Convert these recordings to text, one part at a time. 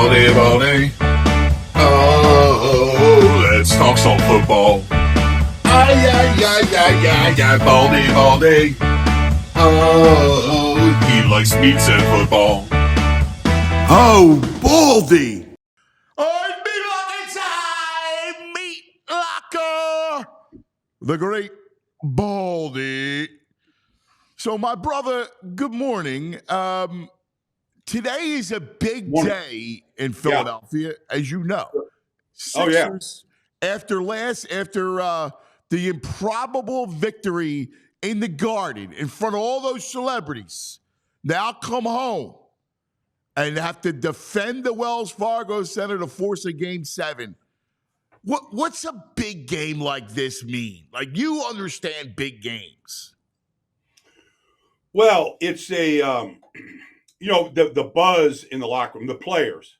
Baldy, Baldy. Oh, let's talk some football. Ay, ay, ay, ay, ay, ay, Baldy, Baldy. Oh, he likes meats and football. Oh, Baldy! Oh, Meatlocker! The great Baldy. So, my brother, good morning. Today is a big day in Philadelphia, as you know. Oh, yeah. Sixers, after the improbable victory in the Garden in front of all those celebrities, now come home and have to defend the Wells Fargo Center to force a Game 7. What's a big game like this mean? Like, you understand big games. Well, it's a, the buzz in the locker room, the players.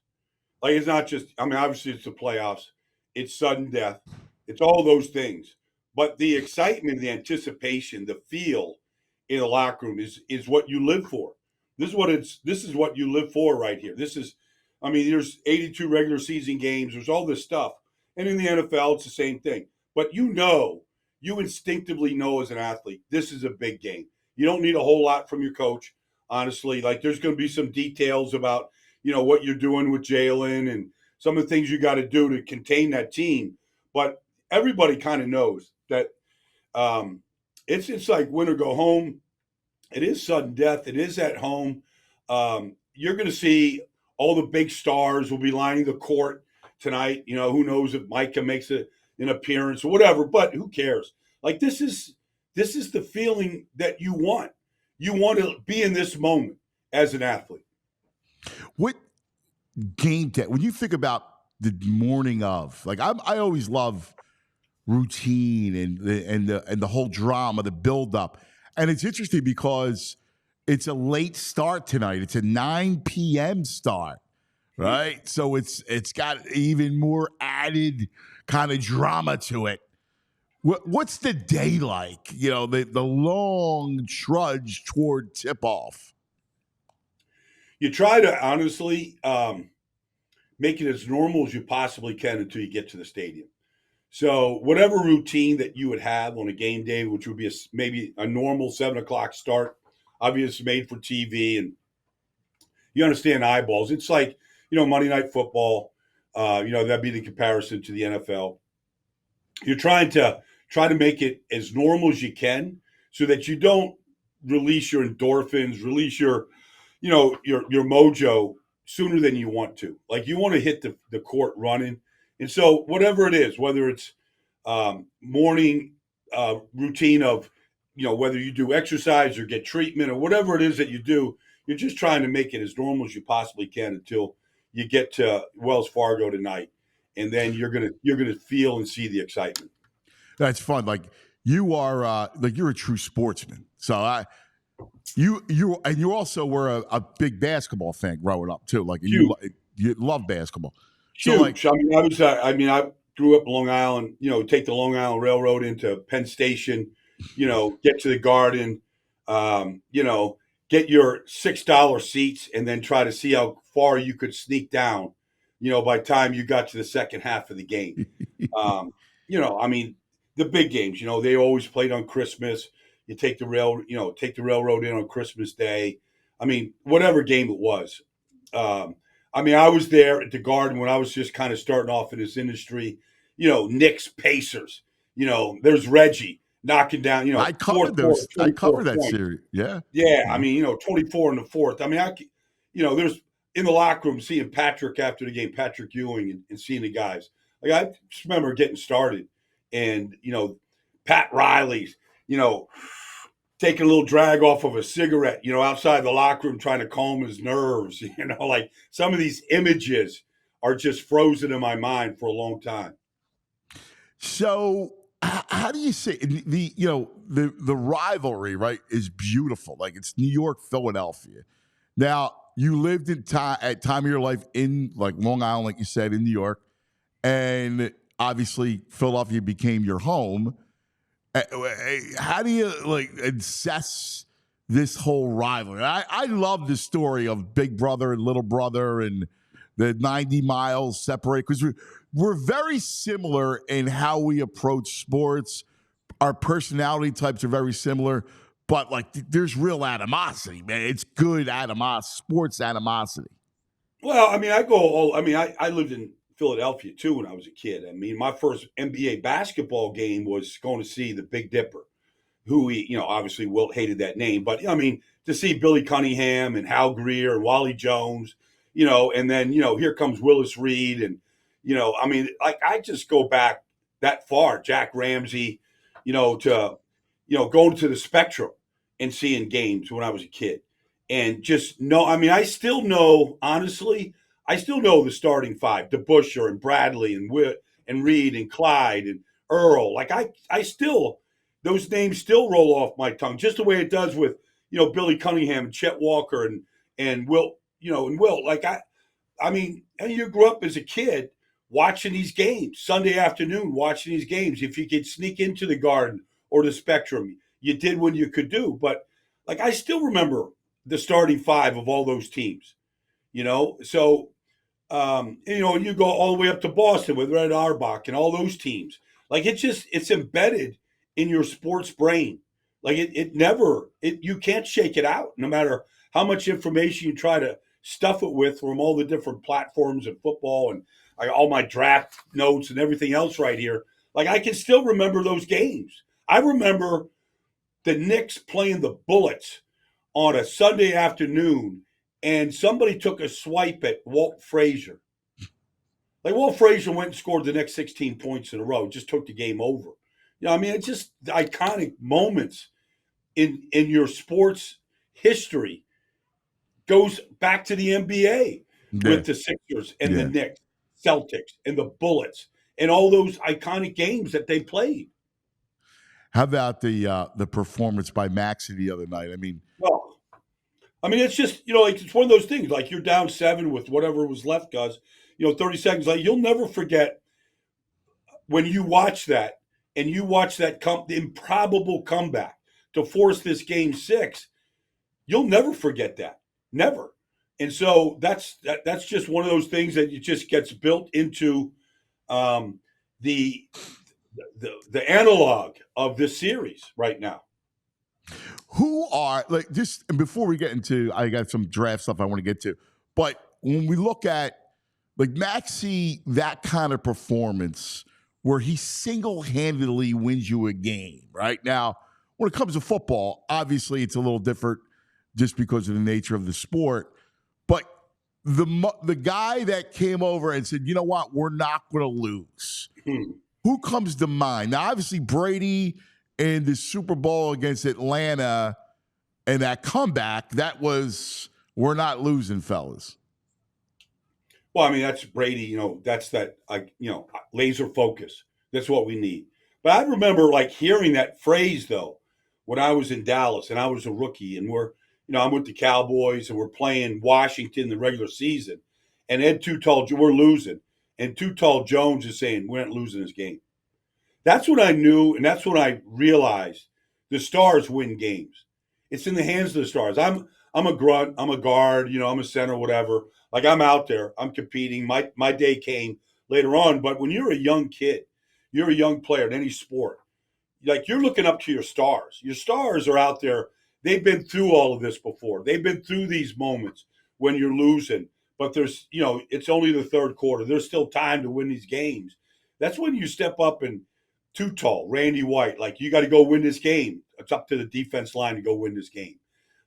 Like, it's not just, obviously it's the playoffs. It's sudden death. It's all those things. But the excitement, the anticipation, the feel in the locker room is what you live for. This is what you live for right here. There's 82 regular season games. There's all this stuff. And in the NFL, it's the same thing. But you instinctively know as an athlete, this is a big game. You don't need a whole lot from your coach, honestly. Like, there's going to be some details about, what you're doing with Jalen and some of the things you got to do to contain that team. But everybody kind of knows that it's like win or go home. It is sudden death. It is at home. You're going to see all the big stars will be lining the court tonight. Who knows if Micah makes an appearance or whatever, but who cares? Like, this is the feeling that you want. You want to be in this moment as an athlete. What game day, when you think about the morning of, like, I always love routine and the whole drama, the buildup. And it's interesting because it's a late start tonight. It's a 9 p.m. start, right? So it's got even more added kind of drama to it. What's the day like? The long trudge toward tip-off. You try to honestly make it as normal as you possibly can until you get to the stadium. So whatever routine that you would have on a game day, which would be maybe a normal 7 o'clock start, obviously made for TV, and you understand eyeballs. It's like, Monday Night Football. That'd be the comparison to the NFL. You're trying to make it as normal as you can so that you don't release your endorphins, release your mojo sooner than you want to. Like, you want to hit the court running. And so whatever it is, whether it's morning routine of, whether you do exercise or get treatment or whatever it is that you do, you're just trying to make it as normal as you possibly can until you get to Wells Fargo tonight. And then you're gonna feel and see the excitement. That's fun. Like, you are you're a true sportsman. So you also were a big basketball fan growing up too. Like, you love basketball. Huge. So, like, I grew up in Long Island. Take the Long Island Railroad into Penn Station. Get to the Garden. Get your $6 seats, and then try to see how far you could sneak down. By the time you got to the second half of the game. The big games. They always played on Christmas. You take the railroad in on Christmas Day. Whatever game it was. I was there at the Garden when I was just kind of starting off in this industry. Knicks, Pacers. There's Reggie knocking down. I covered those. I covered that series. Yeah. Yeah. 24 in the fourth. There's in the locker room seeing Patrick after the game, Patrick Ewing, and seeing the guys. Like, I just remember getting started, and Pat Riley's, taking a little drag off of a cigarette, outside the locker room trying to calm his nerves. Like, some of these images are just frozen in my mind for a long time. So how do you say the rivalry, right, is beautiful. Like, it's New York, Philadelphia. Now, you lived at time of your life in, like, Long Island, like you said, in New York, and obviously Philadelphia became your home. How do you, like, assess this whole rivalry? I love the story of Big Brother and Little Brother, and the 90 miles separate, because we're very similar in how we approach sports. Our personality types are very similar, but like there's real animosity, man. It's good animosity, sports animosity. Well, I mean, I lived in Philadelphia too when I was a kid. I mean, my first NBA basketball game was going to see the Big Dipper, who obviously Wilt hated that name, but I mean, to see Billy Cunningham and Hal Greer and Wally Jones, and then, here comes Willis Reed. And, I mean, like I just go back that far, Jack Ramsey, to, going to the Spectrum and seeing games when I was a kid. And just know, I mean, I still know, honestly, I still know the starting five, DeBuscher and Bradley and Witt and Reed and Clyde and Earl. Like I still, those names still roll off my tongue, just the way it does with, Billy Cunningham and Chet Walker and Wilt, and Wilt. Like I mean, and you grew up as a kid watching these games, Sunday afternoon, watching these games. If you could sneak into the Garden or the Spectrum, you did what you could do. But like I still remember the starting five of all those teams, So and you go all the way up to Boston with Red Auerbach and all those teams. Like it's embedded in your sports brain. Like you can't shake it out, no matter how much information you try to stuff it with from all the different platforms and football and all my draft notes and everything else right here. Like I can still remember those games. I remember the Knicks playing the Bullets on a Sunday afternoon, and somebody took a swipe at Walt Frazier. Like Walt Frazier went and scored the next 16 points in a row, just took the game over. I mean, it's just iconic moments in your sports history. Goes back to the NBA with the Sixers and the Knicks, Celtics and the Bullets, and all those iconic games that they played. How about the performance by Maxey the other night? I mean, it's just, like it's one of those things. Like you're down 7 with whatever was left, guys. 30 seconds. Like you'll never forget when you watch that and you watch that improbable comeback to force this game 6. You'll never forget that, never. And so that's just one of those things that it just gets built into the analog of this series right now. Who are, like, just before we get into, I got some draft stuff I want to get to, but when we look at like Maxey, that kind of performance where he single-handedly wins you a game right now, when it comes to football, obviously it's a little different just because of the nature of the sport, but the guy that came over and said, you know what, we're not going to lose. Who comes to mind? Now, obviously Brady in the Super Bowl against Atlanta and that comeback, that was, we're not losing, fellas. Well, I mean, that's Brady, that's that, laser focus. That's what we need. But I remember hearing that phrase though, when I was in Dallas and I was a rookie and I'm with the Cowboys and we're playing Washington in the regular season. And Ed Too Tall, we're losing. And Too Tall Jones is saying, we're not losing this game. That's what I knew, and that's when I realized the Stars win games. It's in the hands of the Stars. I'm a grunt, I'm a guard, I'm a center, whatever. Like I'm out there, I'm competing. My day came later on. But when you're a young kid, you're a young player in any sport, you're looking up to your stars. Your stars are out there. They've been through all of this before. They've been through these moments when you're losing. But there's, it's only the third quarter. There's still time to win these games. That's when you step up and Too Tall, Randy White, you got to go win this game. It's up to the defense line to go win this game.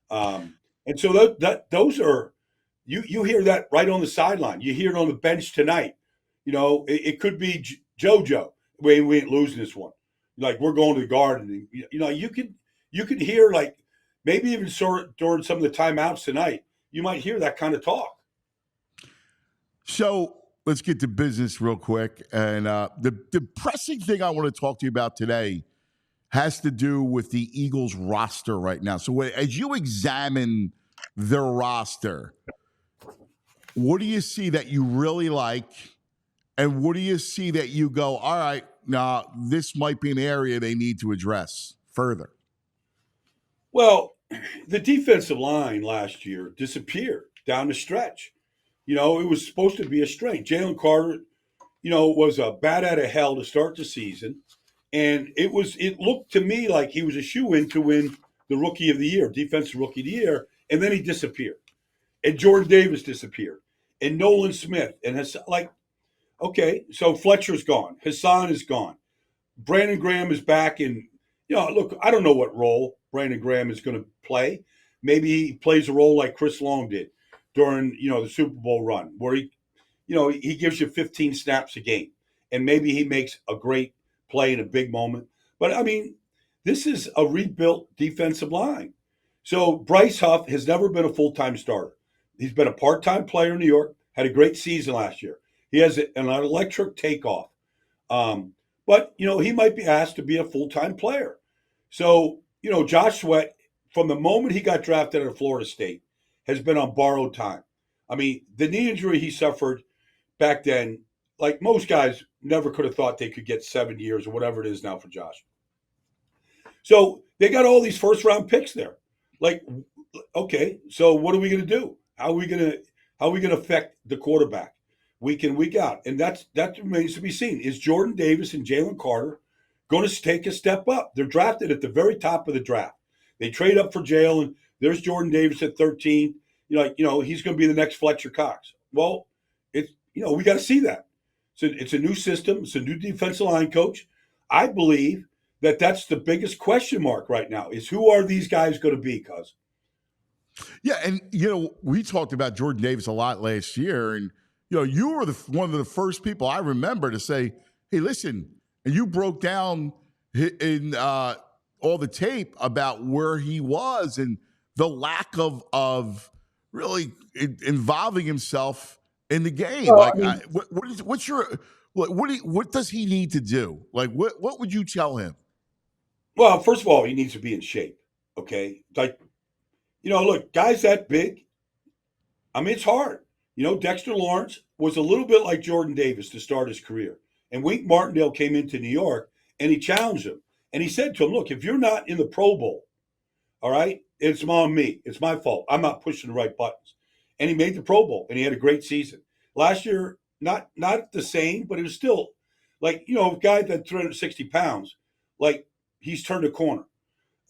And so those are, you hear that right on the sideline. You hear it on the bench tonight. It could be JoJo. We ain't losing this one. We're going to the Garden. You could hear maybe even during some of the timeouts tonight, you might hear that kind of talk. So let's get to business real quick. And the pressing thing I want to talk to you about today has to do with the Eagles roster right now. So as you examine their roster, what do you see that you really like? And what do you see that you go, all right, now this might be an area they need to address further? Well, the defensive line last year disappeared down the stretch. It was supposed to be a strength. Jalen Carter, was a bat out of hell to start the season. And it looked to me like he was a shoo-in to win the Rookie of the Year, Defensive Rookie of the Year, and then he disappeared. And Jordan Davis disappeared. And Nolan Smith. And okay, so Fletcher's gone. Hassan is gone. Brandon Graham is back in, look, I don't know what role Brandon Graham is going to play. Maybe he plays a role like Chris Long did during, the Super Bowl run, where he gives you 15 snaps a game. And maybe he makes a great play in a big moment. But, I mean, this is a rebuilt defensive line. So Bryce Huff has never been a full-time starter. He's been a part-time player in New York, had a great season last year. He has an electric takeoff. But, he might be asked to be a full-time player. So, Josh Sweat, from the moment he got drafted out of Florida State, has been on borrowed time. I mean, the knee injury he suffered back then, like most guys, never could have thought they could get 7 years or whatever it is now for Josh. So they got all these first-round picks there. Like, okay, so what are we going to do? How are we going to affect the quarterback week in, week out? And that remains to be seen. Is Jordan Davis and Jalen Carter going to take a step up? They're drafted at the very top of the draft. They trade up for Jalen. There's Jordan Davis at 13. He's going to be the next Fletcher Cox. Well, we got to see that. So it's a new system. It's a new defensive line coach. I believe that's the biggest question mark right now is who are these guys going to be, cuz? Yeah, and we talked about Jordan Davis a lot last year, and you were one of the first people I remember to say, "Hey, listen," and you broke down in all the tape about where he was and the lack of really involving himself in the game. Well, what does he need to do? Like, what would you tell him? Well, first of all, he needs to be in shape. Okay, like. Look, guys that big, I mean, it's hard. Dexter Lawrence was a little bit like Jordan Davis to start his career. And Wink Martindale came into New York, and he challenged him. And he said to him, look, if you're not in the Pro Bowl, all right, it's on me. It's my fault. I'm not pushing the right buttons. And he made the Pro Bowl, and he had a great season. Last year, not the same, but it was still like, a guy that 360 pounds, like, he's turned a corner.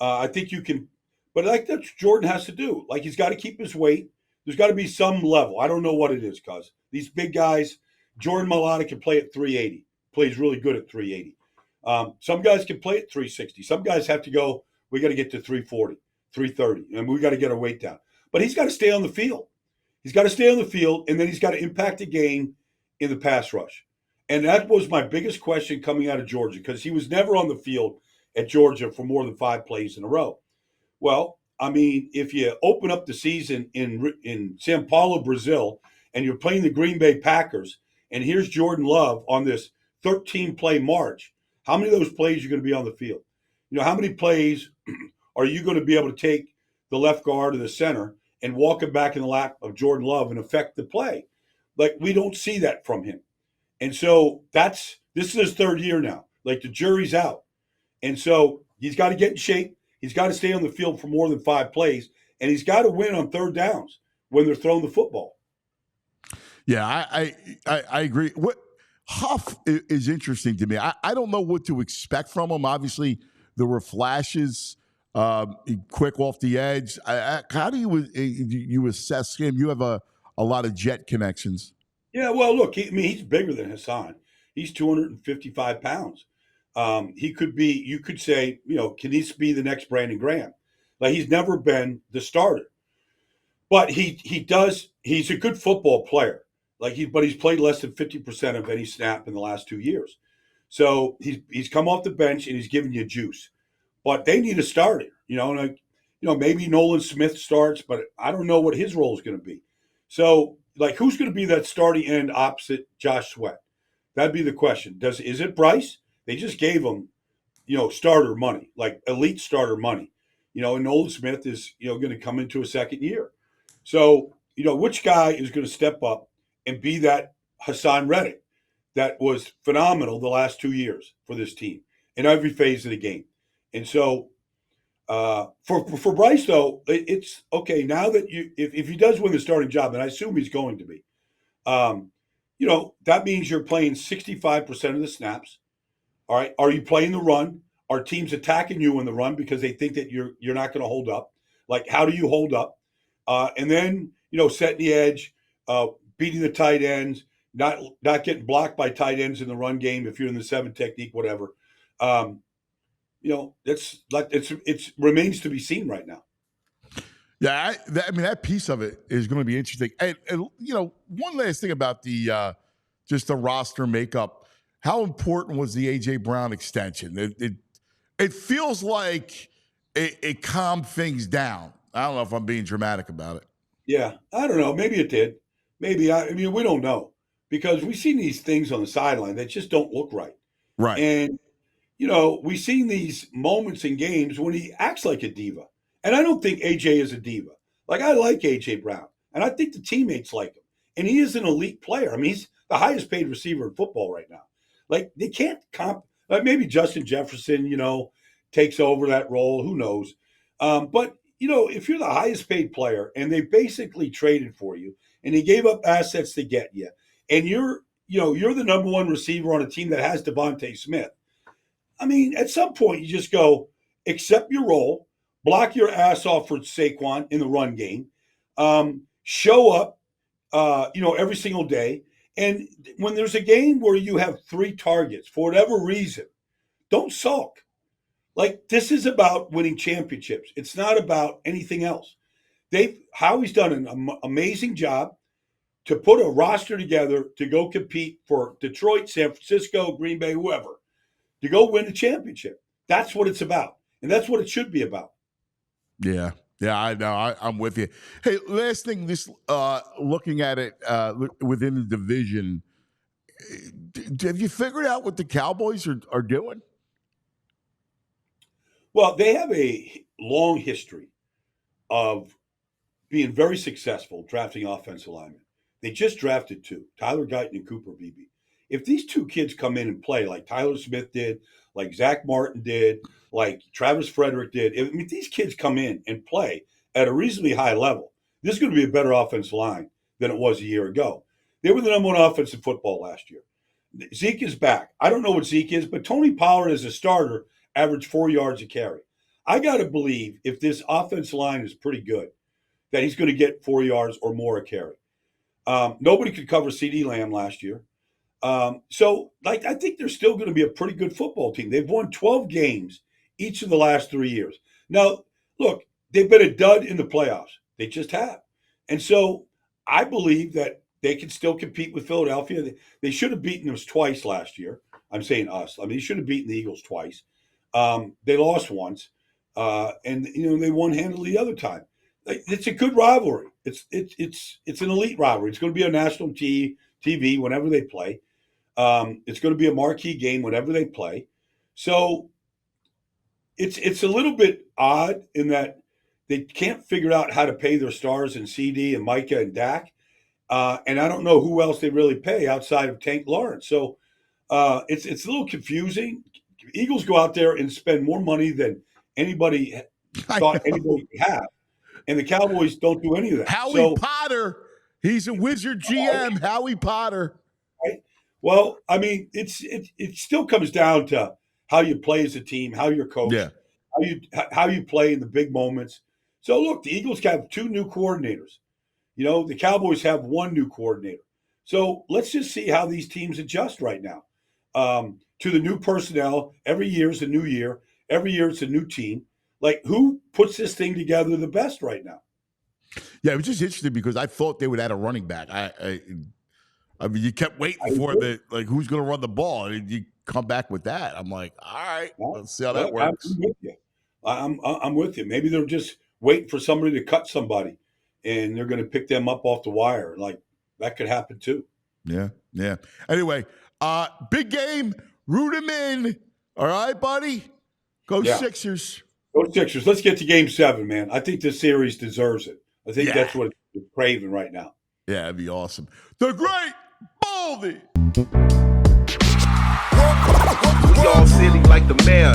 I think you can. But that's what Jordan has to do. Like, he's got to keep his weight. There's got to be some level. I don't know what it is, cuz these big guys, Jordan Mailata can play at 380. Plays really good at 380. Some guys can play at 360. Some guys have to go, we got to get to 340, 330, and we got to get our weight down. But he's got to stay on the field. He's got to stay on the field, and then he's got to impact the game in the pass rush. And that was my biggest question coming out of Georgia, because he was never on the field at Georgia for more than 5 plays in a row. Well, I mean, if you open up the season in Sao Paulo, Brazil, and you're playing the Green Bay Packers, and here's Jordan Love on this 13-play march, how many of those plays are going to be on the field? How many plays are you going to be able to take the left guard or the center and walk him back in the lap of Jordan Love and affect the play? Like, we don't see that from him. And so this is his 3rd year now. Like, the jury's out. And so he's got to get in shape. He's got to stay on the field for more than 5 plays, and he's got to win on 3rd downs when they're throwing the football. Yeah, I agree. What Huff is interesting to me. I don't know what to expect from him. Obviously, there were flashes, quick off the edge. How do you assess him? You have a lot of Jet connections. Yeah, well, look, he's bigger than Hassan. He's 255 pounds. He could be, you could say, can he be the next Brandon Graham? Like, he's never been the starter. But he's a good football player. But he's played less than 50% of any snap in the last 2 years. So he's come off the bench and he's giving you juice. But they need a starter, maybe Nolan Smith starts, but I don't know what his role is going to be. So, who's going to be that starting end opposite Josh Sweat? That'd be the question. Is it Bryce? They just gave him, starter money, like elite starter money. And Nolan Smith is, going to come into a 2nd year. So, which guy is going to step up and be that Hassan Reddick that was phenomenal the last 2 years for this team in every phase of the game? And so for Bryce, though, it's okay. Now that if he does win the starting job, and I assume he's going to be, That means you're playing 65% of the snaps. All right. Are you playing the run? Are teams attacking you in the run because they think that you're not going to hold up? Like, how do you hold up? And then, setting the edge, beating the tight ends, not getting blocked by tight ends in the run game if you're in the 7 technique, whatever. It's remains to be seen right now. Yeah, that piece of it is going to be interesting. And one last thing about the just the roster makeup. How important was the A.J. Brown extension? It feels like it calmed things down. I don't know if I'm being dramatic about it. Yeah, I don't know. Maybe it did. Maybe. We don't know because we've seen these things on the sideline that just don't look right. Right. And, we've seen these moments in games when he acts like a diva. And I don't think A.J. is a diva. Like, I like A.J. Brown, and I think the teammates like him. And he is an elite player. I mean, he's the highest paid receiver in football right now. Like, they can't maybe Justin Jefferson, takes over that role. Who knows? But, if you're the highest paid player and they basically traded for you and they gave up assets to get you, and you're the number one receiver on a team that has Devontae Smith, I mean, at some point you just go, accept your role, block your ass off for Saquon in the run game, show up, every single day. And when there's a game where you have 3 targets, for whatever reason, don't sulk. Like, this is about winning championships. It's not about anything else. Howie's done an amazing job to put a roster together to go compete for Detroit, San Francisco, Green Bay, whoever, to go win a championship. That's what it's about. And that's what it should be about. Yeah. Yeah, I know. I'm with you. Hey, last thing, this looking at it within the division, have you figured out what the Cowboys are doing? Well, they have a long history of being very successful drafting offensive linemen. They just drafted 2, Tyler Guyton and Cooper Beebe. If these 2 kids come in and play like Tyler Smith did, like Zach Martin did, like Travis Frederick did, if these kids come in and play at a reasonably high level, this is going to be a better offensive line than it was a year ago. They were the number 1 offense in football last year. Zeke is back. I don't know what Zeke is, but Tony Pollard as a starter averaged 4 yards a carry. I got to believe if this offensive line is pretty good, that he's going to get 4 yards or more a carry. Nobody could cover CeeDee Lamb last year. I think they're still going to be a pretty good football team. They've won 12 games each of the last 3 years. Now, look, they've been a dud in the playoffs. They just have. And so I believe that they can still compete with Philadelphia. They should have beaten us twice last year. I'm saying us. I mean, they should have beaten the Eagles twice. They lost once. And they won handily the other time. It's a good rivalry. It's an elite rivalry. It's going to be on national TV whenever they play. It's going to be a marquee game whenever they play. So it's a little bit odd in that they can't figure out how to pay their stars in CD and Micah and Dak. And I don't know who else they really pay outside of Tank Lawrence. So it's a little confusing. Eagles go out there and spend more money than anybody thought anybody could have. And the Cowboys don't do any of that. Howie Potter, he's a wizard GM. Howie Potter. Right? Well, I mean, it still comes down to how you play as a team, how you're coached, how you play in the big moments. So look, the Eagles have 2 new coordinators. The Cowboys have 1 new coordinator. So let's just see how these teams adjust right now to the new personnel. Every year is a new year. Every year it's a new team. Like, who puts this thing together the best right now? Yeah, it was just interesting because I thought they would add a running back. I mean, you kept waiting for who's going to run the ball, and you come back with that. I'm like, all right, let's see how that works. I'm with you. I'm with you. Maybe they're just waiting for somebody to cut somebody, and they're going to pick them up off the wire. Like, that could happen too. Yeah. Anyway, big game. Root him in. All right, buddy. Go Sixers. Go Sixers. Let's get to Game 7, man. I think this series deserves it. I think that's what it's craving right now. Yeah, that'd be awesome. The great Baldy. We all silly like the mayor.